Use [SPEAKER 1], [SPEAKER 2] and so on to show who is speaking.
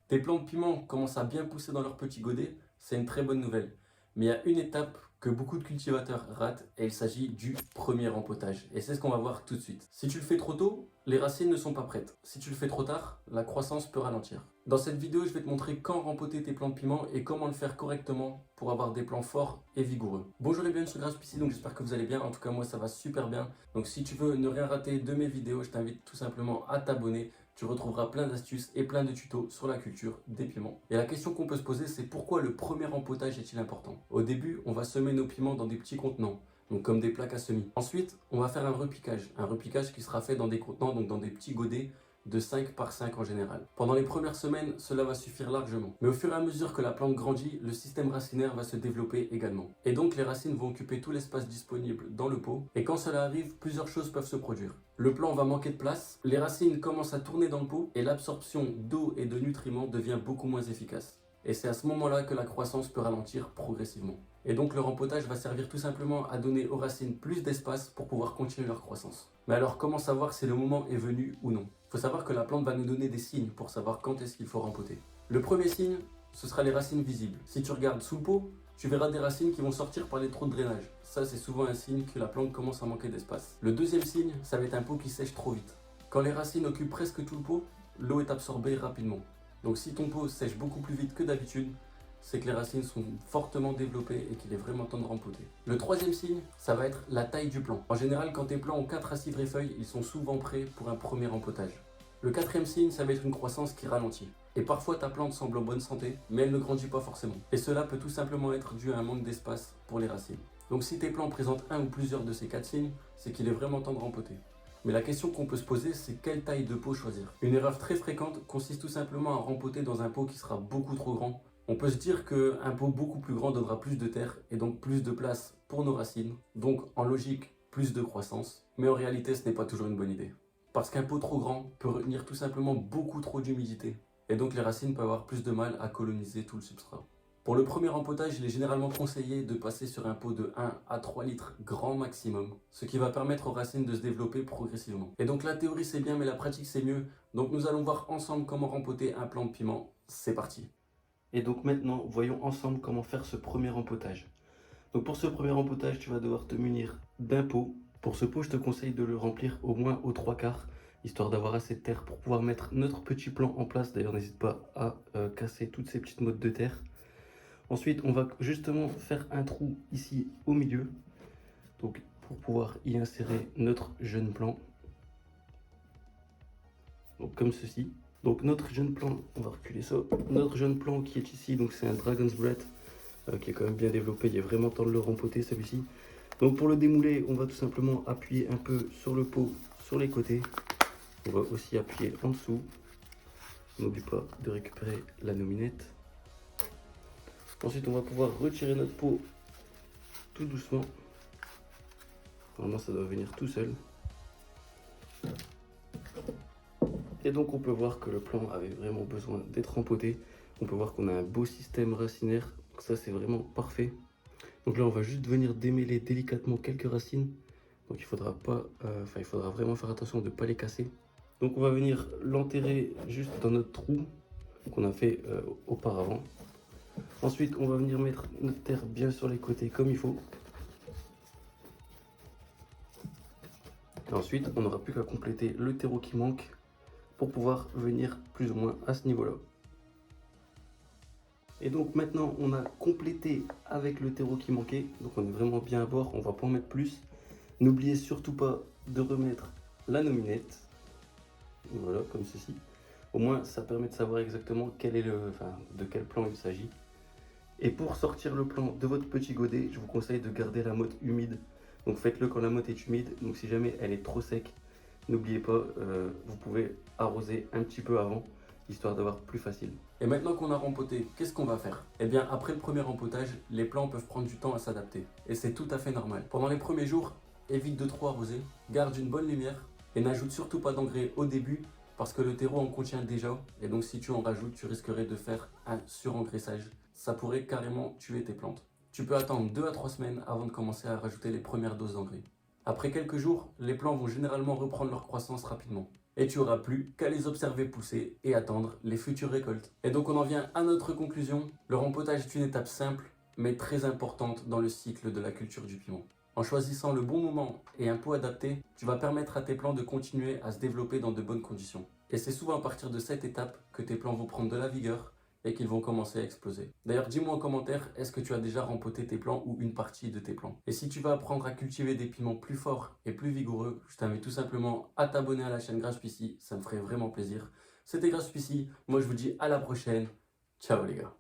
[SPEAKER 1] Tes plants de piment commencent à bien pousser dans leur petit godet, c'est une très bonne nouvelle. Mais il y a une étape que beaucoup de cultivateurs ratent et il s'agit du premier rempotage. Et c'est ce qu'on va voir tout de suite. Si tu le fais trop tôt, les racines ne sont pas prêtes. Si tu le fais trop tard, la croissance peut ralentir. Dans cette vidéo, je vais te montrer quand rempoter tes plants de piment et comment le faire correctement pour avoir des plants forts et vigoureux. Bonjour et bienvenue sur Graspicide, donc j'espère que vous allez bien. En tout cas, moi ça va super bien. Donc si tu veux ne rien rater de mes vidéos, je t'invite tout simplement à t'abonner. Tu retrouveras plein d'astuces et plein de tutos sur la culture des piments. Et la question qu'on peut se poser, c'est pourquoi le premier rempotage est-il important? Au début, on va semer nos piments dans des petits contenants, donc comme des plaques à semis. Ensuite, on va faire un repiquage qui sera fait dans des contenants, donc dans des petits godets de 5 par 5 en général. Pendant les premières semaines, cela va suffire largement. Mais au fur et à mesure que la plante grandit, le système racinaire va se développer également. Et donc les racines vont occuper tout l'espace disponible dans le pot. Et quand cela arrive, plusieurs choses peuvent se produire. Le plant va manquer de place, les racines commencent à tourner dans le pot et l'absorption d'eau et de nutriments devient beaucoup moins efficace. Et c'est à ce moment-là que la croissance peut ralentir progressivement. Et donc le rempotage va servir tout simplement à donner aux racines plus d'espace pour pouvoir continuer leur croissance. Mais alors comment savoir si le moment est venu ou non? Il faut savoir que la plante va nous donner des signes pour savoir quand est-ce qu'il faut rempoter. Le premier signe, ce sera les racines visibles. Si tu regardes sous le pot, tu verras des racines qui vont sortir par les trous de drainage. Ça, c'est souvent un signe que la plante commence à manquer d'espace. Le deuxième signe, ça va être un pot qui sèche trop vite. Quand les racines occupent presque tout le pot, l'eau est absorbée rapidement. Donc si ton pot sèche beaucoup plus vite que d'habitude, c'est que les racines sont fortement développées et qu'il est vraiment temps de rempoter. Le troisième signe, ça va être la taille du plant. En général, quand tes plants ont 4 à 6 vraies feuilles, ils sont souvent prêts pour un premier rempotage. Le quatrième signe, ça va être une croissance qui ralentit. Et parfois ta plante semble en bonne santé, mais elle ne grandit pas forcément. Et cela peut tout simplement être dû à un manque d'espace pour les racines. Donc si tes plants présentent un ou plusieurs de ces 4 signes, c'est qu'il est vraiment temps de rempoter. Mais la question qu'on peut se poser, c'est quelle taille de pot choisir. Une erreur très fréquente consiste tout simplement à rempoter dans un pot qui sera beaucoup trop grand. On peut se dire qu'un pot beaucoup plus grand donnera plus de terre et donc plus de place pour nos racines, donc en logique plus de croissance, mais en réalité ce n'est pas toujours une bonne idée. Parce qu'un pot trop grand peut retenir tout simplement beaucoup trop d'humidité et donc les racines peuvent avoir plus de mal à coloniser tout le substrat. Pour le premier rempotage, il est généralement conseillé de passer sur un pot de 1 à 3 litres grand maximum, ce qui va permettre aux racines de se développer progressivement. Et donc la théorie c'est bien mais la pratique c'est mieux, donc nous allons voir ensemble comment rempoter un plant de piment, c'est parti. Et donc maintenant, voyons ensemble comment faire ce premier rempotage. Donc pour ce premier rempotage, tu vas devoir te munir d'un pot. Pour ce pot, je te conseille de le remplir au moins aux 3/4, histoire d'avoir assez de terre pour pouvoir mettre notre petit plant en place. D'ailleurs, n'hésite pas à casser toutes ces petites mottes de terre. Ensuite, on va justement faire un trou ici au milieu, donc pour pouvoir y insérer notre jeune plant. Donc comme ceci. Donc notre jeune plant, on va reculer ça. Notre jeune plant qui est ici, donc c'est un Dragon's Breath qui est quand même bien développé. Il est vraiment temps de le rempoter celui-ci. Donc pour le démouler, on va tout simplement appuyer un peu sur le pot, sur les côtés. On va aussi appuyer en dessous. N'oublie pas de récupérer la nominette. Ensuite, on va pouvoir retirer notre pot tout doucement. Normalement, ça doit venir tout seul. Et donc, on peut voir que le plant avait vraiment besoin d'être rempoté. On peut voir qu'on a un beau système racinaire. Donc ça, c'est vraiment parfait. Donc là, on va juste venir démêler délicatement quelques racines. Donc il faudra vraiment faire attention de ne pas les casser. Donc on va venir l'enterrer juste dans notre trou qu'on a fait auparavant. Ensuite, on va venir mettre notre terre bien sur les côtés comme il faut. Et ensuite, on n'aura plus qu'à compléter le terreau qui manque pour pouvoir venir plus ou moins à ce niveau-là. Et donc maintenant, on a complété avec le terreau qui manquait. Donc on est vraiment bien à bord, on va pas en mettre plus. N'oubliez surtout pas de remettre la nominette. Voilà, comme ceci. Au moins, ça permet de savoir exactement de quel plan il s'agit. Et pour sortir le plant de votre petit godet, je vous conseille de garder la motte humide. Donc faites-le quand la motte est humide. Donc si jamais elle est trop sec, n'oubliez pas, vous pouvez arroser un petit peu avant, histoire d'avoir plus facile. Et maintenant qu'on a rempoté, qu'est-ce qu'on va faire? Eh bien, après le premier rempotage, les plants peuvent prendre du temps à s'adapter. Et c'est tout à fait normal. Pendant les premiers jours, évite de trop arroser, garde une bonne lumière et n'ajoute surtout pas d'engrais au début parce que le terreau en contient déjà. Et donc si tu en rajoutes, tu risquerais de faire un surengraissage. Ça pourrait carrément tuer tes plantes. Tu peux attendre 2 à 3 semaines avant de commencer à rajouter les premières doses d'engrais. Après quelques jours, les plants vont généralement reprendre leur croissance rapidement. et tu auras plus qu'à les observer pousser et attendre les futures récoltes. Et donc on en vient à notre conclusion. Le rempotage est une étape simple mais très importante dans le cycle de la culture du piment. En choisissant le bon moment et un pot adapté, tu vas permettre à tes plants de continuer à se développer dans de bonnes conditions. Et c'est souvent à partir de cette étape que tes plants vont prendre de la vigueur et qu'ils vont commencer à exploser. D'ailleurs, dis-moi en commentaire, est-ce que tu as déjà rempoté tes plants ou une partie de tes plants? Et si tu veux apprendre à cultiver des piments plus forts et plus vigoureux, je t'invite tout simplement à t'abonner à la chaîne Grasspicy, ça me ferait vraiment plaisir. C'était Grasspicy, moi je vous dis à la prochaine, ciao les gars.